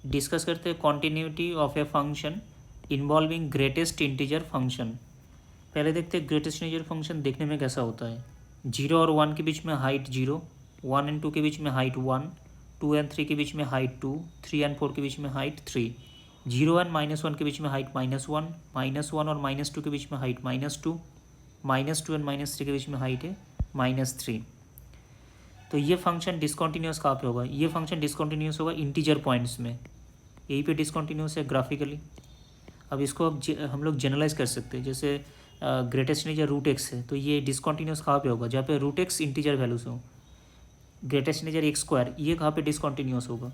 Discuss करते हैं continuity of a function involving greatest integer function. पहले देखते हैं ग्रेटेस्ट इंटीजर फंक्शन देखने में कैसा होता है। 0 और 1 के बीच में हाइट 0, 1 एंड 2 के बीच में हाइट 1, 2 एंड 3 के बीच में हाइट 2, 3 एंड 4 के बीच में हाइट 3, 0 एंड -1 के बीच में हाइट -1, -1 और -2 के बीच में हाइट -2, -2 एंड -3 के बीच में हाइट है -3। तो ये फंक्शन डिसकॉन्टीन्यूस कहाँ पे होगा? ये फंक्शन डिसकॉन्टीन्यूस होगा इंटीजर पॉइंट्स में, यहीं पे डिसकॉन्टीन्यूस है ग्राफिकली। अब इसको अब हम लोग जनरलाइज कर सकते हैं, जैसे ग्रेटेस्ट इंटीजर रूट एक्स है, तो ये डिसकॉन्टीन्यूस कहाँ पे होगा? जहाँ पे रूट एक्स इंटीजर वैल्यूज हो। ग्रेटेस्ट इंटीजर एक्स स्क्वायर, ये कहाँ पे डिसकॉन्टीन्यूस होगा?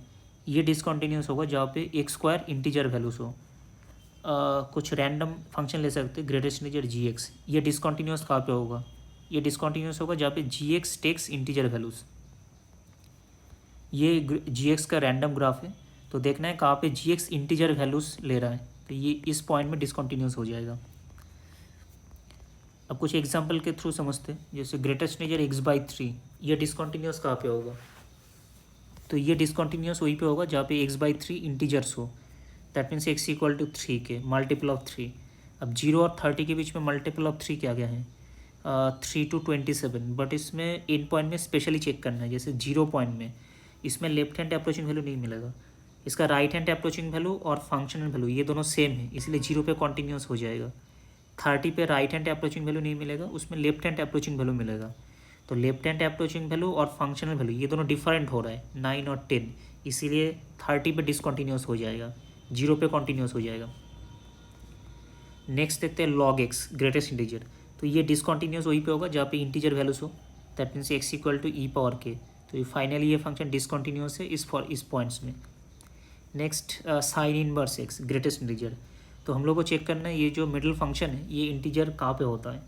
ये डिसकॉन्टीन्यूस होगा जहाँ पे एक्स स्क्वायर इंटीजर वैल्यूज हो। कुछ रैंडम फंक्शन ले सकते हैं, ग्रेटेस्ट इंटीजर जी एक्स, ये डिसकॉन्टीन्यूस कहाँ पे होगा? ये डिसकॉन्टीन्यूस होगा जहाँ पे जी एक्स टेक्स इंटीजर वैल्यूज। ये जी एक्स का रैंडम ग्राफ है, तो देखना है कहाँ पे जी एक्स इंटीजर वैल्यूज ले रहा है, तो ये इस पॉइंट में डिसकॉन्टीन्यूस हो जाएगा। अब कुछ एग्जांपल के थ्रू समझते हैं, जैसे ग्रेटेस्ट इंटीजर x/3, ये डिसकॉन्टीन्यूस कहाँ पे होगा? तो ये डिसकॉन्टीन्यूस वहीं पे होगा जहाँ पे x/3 इंटीजर्स हो, that means x equal to 3 के मल्टीपल ऑफ 3। अब 0 और 30 के बीच में मल्टीपल ऑफ 3 क्या गया है? 3 to 27, बट इसमें इन पॉइंट में स्पेशली चेक करना है। जैसे 0 पॉइंट में इसमें लेफ्ट हैंड अप्रोचिंग वैल्यू नहीं मिलेगा, इसका राइट हैंड अप्रोचिंग वैल्यू और फंक्शनल वैल्यू ये दोनों सेम है, इसलिए 0 पे कॉन्टीन्यूस हो जाएगा। 30 पे राइट हैंड अप्रोचिंग वैल्यू नहीं मिलेगा, उसमें लेफ्ट हैंड अप्रोचिंग वैल्यू मिलेगा। तो लेफ्ट हैंड अप्रोचिंग वैल्यू और फंक्शनल वैल्यू ये दोनों डिफरेंट हो रहा है, 9 और 10, इसीलिए 30 पे डिसकॉन्टीन्यूस हो जाएगा, 0 पे कॉन्टीन्यूस हो जाएगा। नेक्स्ट देखते हैं लॉग एक्स, ग्रेटेस्ट इंटीजर, तो ये डिसकॉन्टीन्यूस वहीं पे होगा जहाँ पे इंटीजर वैल्यूज हो, that means x equal to e power के। तो फाइनली ये फंक्शन डिसकॉन्टीन्यूस है इस पॉइंट्स में। Next sine inverse x, greatest integer, तो हम लोग को चेक करना है ये जो मिडिल फंक्शन है ये इंटीजर कहाँ पे होता है।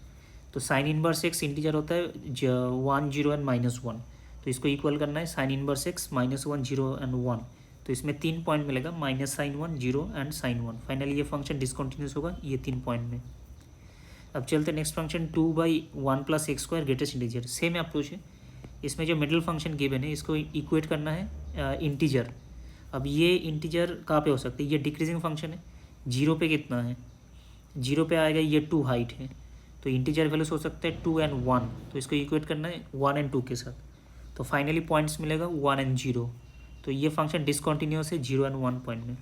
तो साइन इनवर्स एक्स इंटीजर होता है 1, 0 एंड -1, तो इसको इक्वल करना है साइन इनवर्स एक्स -1, 0 एंड 1। तो इसमें 3 पॉइंट मिलेगा, -sin1, 0 एंड sin1। फाइनली ये फंक्शन डिसकॉन्टीन्यूस होगा ये 3 पॉइंट में। अब चलते next function 2/1 + x² greatest integer, same approach है। इसमें जो मिडिल फंक्शन गिवन है इसको इक्वेट करना है इंटीजर। अब ये इंटीजर कहाँ पे हो सकते हैं? ये डिक्रीजिंग फंक्शन है, 0 पे कितना है? 0 पे आएगा ये 2 हाइट है, तो इंटीजर वैल्यूज हो सकते हैं 2 एंड 1, तो इसको इक्वेट करना है 1 एंड 2 के साथ। तो फाइनली पॉइंट्स मिलेगा 1 एंड 0, तो ये फंक्शन डिसकॉन्टीन्यूस है 0 एंड 1 पॉइंट में।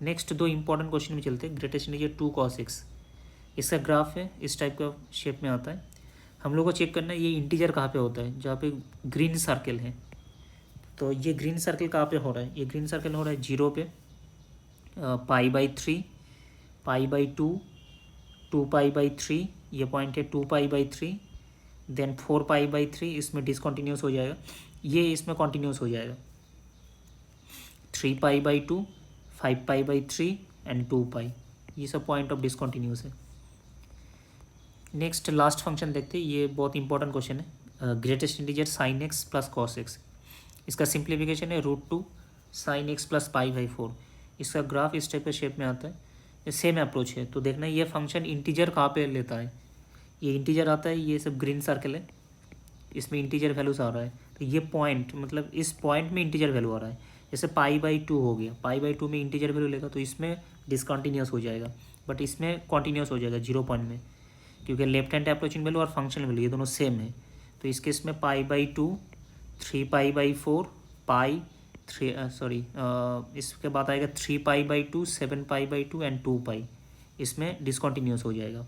नेक्स्ट 2 इंपॉर्टेंट क्वेश्चन में चलते हैं। ग्रेटेस्ट इंटीजर 2 cos x, इसका ग्राफ है इस टाइप का शेप में आता है। हम लोग को चेक करना है ये इंटीजर कहाँ पे होता है, जहाँ पे ग्रीन सर्कल है। तो ये ग्रीन सर्कल कहाँ पे हो रहा है? ये ग्रीन सर्कल हो रहा है 0 पे, π/3, π/2, 2π/3, ये पॉइंट है 2π/3, देन 4π/3, इसमें डिसकॉन्टीन्यूस हो जाएगा, ये इसमें कॉन्टीन्यूस हो जाएगा, 3π/2, 5π/3 एंड 2π, ये सब पॉइंट ऑफ डिसकॉन्टीन्यूस है। नेक्स्ट लास्ट फंक्शन देखते हैं, ये बहुत इंपॉर्टेंट क्वेश्चन है। Greatest integer sin x + cos x, इसका सिंप्लीफिकेशन है √2 sin x + π/4। इसका ग्राफ इस टाइप के शेप में आता है, ये सेम अप्रोच है। तो देखना ये फंक्शन इंटीजर कहाँ पे लेता है, ये इंटीजर आता है, ये सब ग्रीन सर्कल है, इसमें इंटीजर वैल्यूज आ रहा है। तो ये पॉइंट मतलब इस पॉइंट में इंटीजर वैल्यू आ रहा है, जैसे π/2 हो गया, π/2 में इंटीजर वैल्यू लेगा तो इसमें डिसकॉन्टीन्यूस हो जाएगा, बट इसमें कॉन्टीन्यूस हो जाएगा 0 पॉइंट में, क्योंकि लेफ्ट हैंड अप्रोचिंग वैल्यू और फंक्शनल वैल्यू ये दोनों सेम है। तो इसके इसमें π/2, 3π/4, इसके बाद आएगा 3π/2, 7π/2 एंड 2π, इसमें डिसकॉन्टीन्यूस हो जाएगा।